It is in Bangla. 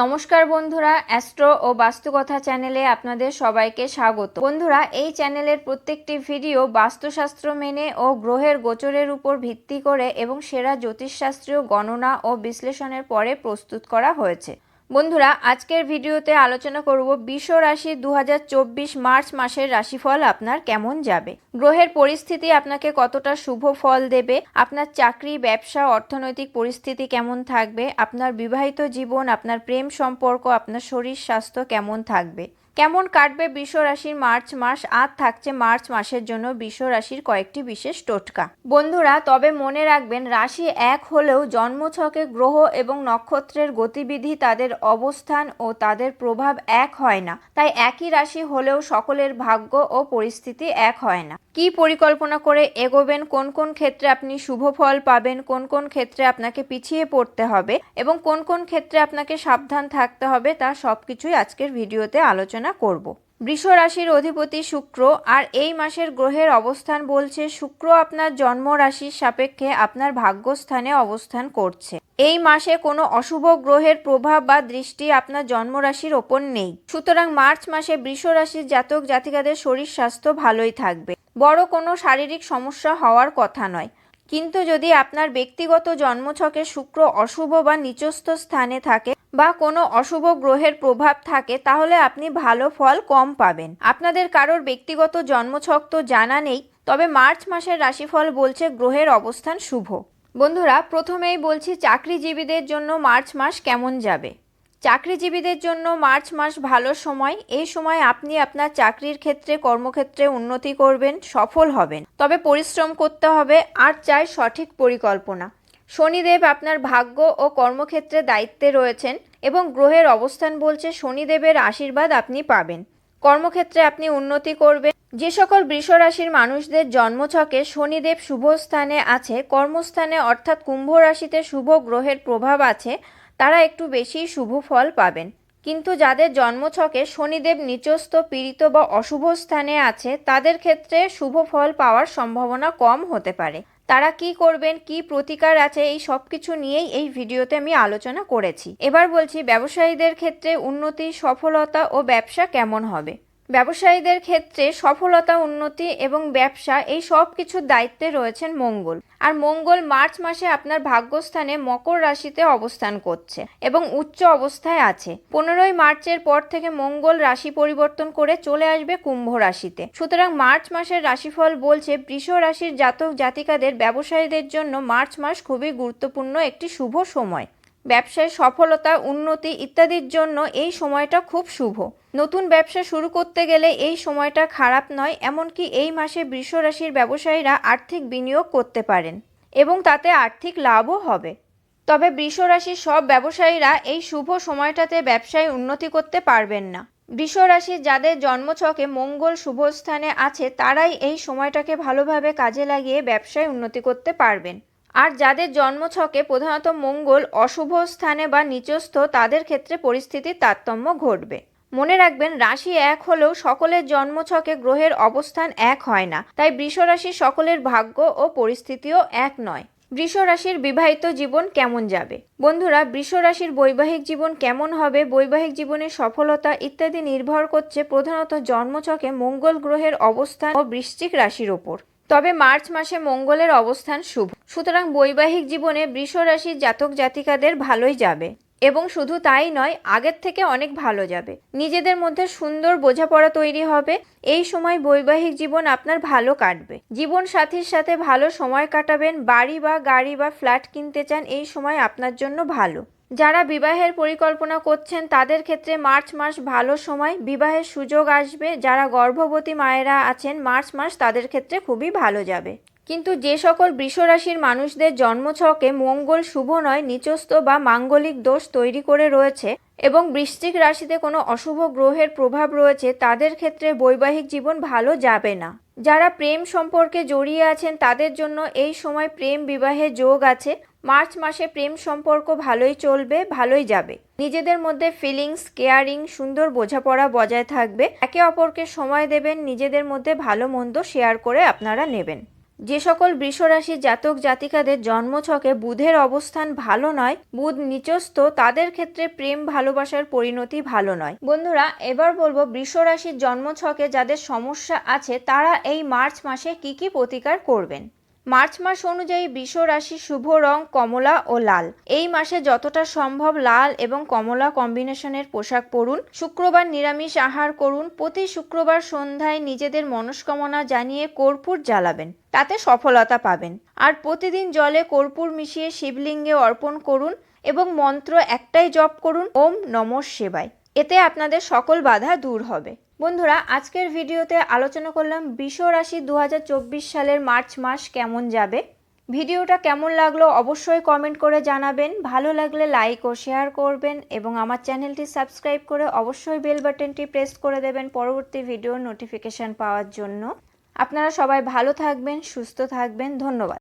নমস্কার বন্ধুরা, অ্যাস্ট্রো ও বাস্তুকথা চ্যানেলে আপনাদের সবাইকে স্বাগত। বন্ধুরা, এই চ্যানেলের প্রত্যেকটি ভিডিও বাস্তুশাস্ত্র মেনে ও গ্রহের গোচরের উপর ভিত্তি করে এবং সেরা জ্যোতিষশাস্ত্রীয় গণনা ও বিশ্লেষণের পরে প্রস্তুত করা হয়েছে। বন্ধুরা, আজকের ভিডিওতে আলোচনা করব বৃষ রাশি 2024 মার্চ মাসের রাশিফল আপনার কেমন যাবে, গ্রহের পরিস্থিতি আপনাকে কতটা শুভ ফল দেবে, আপনার চাকরি, ব্যবসা, অর্থনৈতিক পরিস্থিতি কেমন থাকবে, আপনার বিবাহিত জীবন, আপনার প্রেম সম্পর্ক, আপনার শরীর স্বাস্থ্য কেমন থাকবে, কেমন কাটবে বৃষ রাশির মার্চ মাস। আর থাকছে মার্চ মাসের জন্য বৃষ রাশির কয়েকটি বিশেষ টোটকা। বন্ধুরা, তবে মনে রাখবেন, রাশি এক হলেও জন্মছকে গ্রহ এবং নক্ষত্রের গতিবিধি, তাদের অবস্থান ও তাদের প্রভাব এক হয় না। তাই একই রাশি হলেও সকলের ভাগ্য ও পরিস্থিতি এক হয় না। কি পরিকল্পনা করে এগোবেন, কোন কোন ক্ষেত্রে আপনি শুভ ফল পাবেন, কোন কোন ক্ষেত্রে আপনাকে পিছিয়ে পড়তে হবে এবং কোন কোন ক্ষেত্রে আপনাকে সাবধান থাকতে হবে, তা সবকিছুই আজকের ভিডিওতে আলোচনা করব। বৃষ রাশির অধিপতি শুক্র, আর এই মাসের গ্রহের অবস্থান বলছে শুক্র আপনার জন্ম রাশির সাপেক্ষে আপনার ভাগ্যস্থানে অবস্থান করছে। এই মাসে কোনো অশুভ গ্রহের প্রভাব বা দৃষ্টি আপনার জন্ম রাশির ওপর নেই। সুতরাং মার্চ মাসে বৃষ রাশির জাতক জাতিকাদের শরীর স্বাস্থ্য ভালোই থাকবে। বড় কোনো শারীরিক সমস্যা হওয়ার কথা নয়। কিন্তু যদি আপনার ব্যক্তিগত জন্মছকে শুক্র অশুভ বা নিচস্থ স্থানে থাকে বা কোনো অশুভ গ্রহের প্রভাব থাকে, তাহলে আপনি ভালো ফল কম পাবেন। আপনাদের কারোর ব্যক্তিগত জন্মছক তো জানা নেই, তবে মার্চ মাসের রাশিফল বলছে গ্রহের অবস্থান শুভ। বন্ধুরা, প্রথমেই বলছি চাকরিজীবীদের জন্য মার্চ মাস কেমন যাবে। চাকরিজীবীদের জন্য মার্চ মাস ভালো সময়। এই সময় আপনি আপনার চাকরির ক্ষেত্রে, কর্মক্ষেত্রে উন্নতি করবেন, সফল হবেন। তবে পরিশ্রম করতে হবে, আর চাই সঠিক পরিকল্পনা। শনিদেব আপনার ভাগ্য ও কর্মক্ষেত্রে দায়িত্বে রয়েছেন এবং গ্রহের অবস্থান বলছে শনিদেবের আশীর্বাদ আপনি পাবেন। কর্মক্ষেত্রে আপনি উন্নতি করবেন। যে সকল বৃষ রাশির মানুষদের জন্মছকে শনিদেব শুভ স্থানে আছে, কর্মস্থানে অর্থাৎ কুম্ভ রাশিতে শুভ গ্রহের প্রভাব আছে, তারা একটু বেশি শুভ ফল পাবেন। কিন্তু যাদের জন্মছকে শনিদেব নিচস্থ, পীড়িত বা অশুভ স্থানে আছে, তাদের ক্ষেত্রে শুভ ফল পাওয়ার সম্ভাবনা কম হতে পারে। তারা কি করবেন, কি প্রতিকার আছে, এই সব কিছু নিয়েই এই ভিডিওতে আমি আলোচনা করেছি। এবার বলছি ব্যবসায়ীদের ক্ষেত্রে উন্নতি, সফলতা ও ব্যবসা কেমন হবে। ব্যবসায়ীদের ক্ষেত্রে সফলতা, উন্নতি এবং ব্যবসা এই সব কিছুর দায়িত্বে রয়েছেন মঙ্গল। আর মঙ্গল মার্চ মাসে আপনার ভাগ্যস্থানে মকর রাশিতে অবস্থান করছে এবং উচ্চ অবস্থায় আছে। 15ই মার্চের পর থেকে মঙ্গল রাশি পরিবর্তন করে চলে আসবে কুম্ভ রাশিতে। সুতরাং মার্চ মাসের রাশিফল বলছে বৃষ রাশির জাতক জাতিকাদের, ব্যবসায়ীদের জন্য মার্চ মাস খুবই গুরুত্বপূর্ণ একটি শুভ সময়। ব্যবসায় সফলতা, উন্নতি ইত্যাদির জন্য এই সময়টা খুব শুভ। নতুন ব্যবসা শুরু করতে গেলে এই সময়টা খারাপ নয়। এমনকি এই মাসে বৃষ রাশির ব্যবসায়ীরা আর্থিক বিনিয়োগ করতে পারেন এবং তাতে আর্থিক লাভও হবে। তবে বৃষ রাশির সব ব্যবসায়ীরা এই শুভ সময়টাতে ব্যবসায় উন্নতি করতে পারবেন না। বৃষ রাশির যাদের জন্মছকে মঙ্গল শুভ স্থানে আছে, তারাই এই সময়টাকে ভালোভাবে কাজে লাগিয়ে ব্যবসায় উন্নতি করতে পারবেন। আর যাদের জন্মছকে প্রধানত মঙ্গল অশুভ স্থানে বা নিচস্থ, তাদের ক্ষেত্রে পরিস্থিতির তারতম্য ঘটবে। মনে রাখবেন, রাশি এক হলেও সকলের জন্মছকে গ্রহের অবস্থান এক হয় না। তাই বৃষ রাশির সকলের ভাগ্য ও পরিস্থিতিও এক নয়। বৃষ রাশির বিবাহিত জীবন কেমন যাবে। বন্ধুরা, বৃষ রাশির বৈবাহিক জীবন কেমন হবে, বৈবাহিক জীবনের সফলতা ইত্যাদি নির্ভর করছে প্রধানত জন্মছকে মঙ্গল গ্রহের অবস্থান ও বৃশ্চিক রাশির ওপর। তবে মার্চ মাসে মঙ্গলের অবস্থান শুভ। সুতরাং বৈবাহিক জীবনে বৃষ রাশির জাতক জাতিকাদের ভালোই যাবে এবং শুধু তাই নয়, আগের থেকে অনেক ভালো যাবে। নিজেদের মধ্যে সুন্দর বোঝাপড়া তৈরি হবে। এই সময় বৈবাহিক জীবন আপনার ভালো কাটবে। জীবন সাথীর সাথে ভালো সময় কাটাবেন। বাড়ি বা গাড়ি বা ফ্ল্যাট কিনতে চান, এই সময় আপনার জন্য ভালো। যারা বিবাহের পরিকল্পনা করছেন, তাদের ক্ষেত্রে মার্চ মাস ভালো সময়, বিবাহের সুযোগ আসবে। যারা গর্ভবতী মায়েরা আছেন, মার্চ মাস তাদের ক্ষেত্রে খুবই ভালো যাবে। কিন্তু যে সকল বৃষ রাশির মানুষদের জন্মছকে মঙ্গল শুভ নয়, নিচস্থ বা মাঙ্গলিক দোষ তৈরি করে রয়েছে এবং বৃশ্চিক রাশিতে কোনো অশুভ গ্রহের প্রভাব রয়েছে, তাদের ক্ষেত্রে বৈবাহিক জীবন ভালো যাবে না। যারা প্রেম সম্পর্কে জড়িয়ে আছেন, তাদের জন্য এই সময় প্রেম বিবাহে যোগ আছে। মার্চ মাসে প্রেম সম্পর্ক ভালোই চলবে, ভালোই যাবে। নিজেদের মধ্যে ফিলিংস, কেয়ারিং, সুন্দর বোঝাপড়া বজায় থাকবে। একে অপরকে সময় দেবেন, নিজেদের মধ্যে ভালো মন্দ শেয়ার করে আপনারা নেবেন। যে সকল বৃষরাশির জাতক জাতিকাদের জন্মছকে বুধের অবস্থান ভালো নয়, বুধ নিচস্থ, তাদের ক্ষেত্রে প্রেম ভালোবাসার পরিণতি ভালো নয়। বন্ধুরা, এবার বলবো বৃষরাশির জন্মছকে যাদের সমস্যা আছে তারা এই মার্চ মাসে কি কি প্রতিকার করবেন। মার্চ মাস অনুযায়ী বৃষ রাশির শুভ রং কমলা ও লাল। এই মাসে যতটা সম্ভব লাল এবং কমলা কম্বিনেশনের পোশাক পরুন। শুক্রবার নিরামিষ আহার করুন। প্রতি শুক্রবার সন্ধ্যায় নিজেদের মনস্কামনা জানিয়ে কর্পূর জ্বালাবেন, তাতে সফলতা পাবেন। আর প্রতিদিন জলে কর্পূর মিশিয়ে শিবলিঙ্গে অর্পণ করুন এবং মন্ত্র একটাই জপ করুন, ওম নমঃ শিবায়। এতে আপনাদের সকল বাধা দূর হবে। বন্ধুরা, আজকের ভিডিওতে আলোচনা করলাম বৃষ রাশি 2024 সালের মার্চ মাস কেমন যাবে। ভিডিওটা কেমন লাগলো অবশ্যই কমেন্ট করে জানাবেন। ভালো লাগলে লাইক ও শেয়ার করবেন এবং আমার চ্যানেলটি সাবস্ক্রাইব করে অবশ্যই বেল বাটনটি প্রেস করে দেবেন পরবর্তী ভিডিওর নোটিফিকেশন পাওয়ার জন্য। আপনারা সবাই ভালো থাকবেন, সুস্থ থাকবেন। ধন্যবাদ।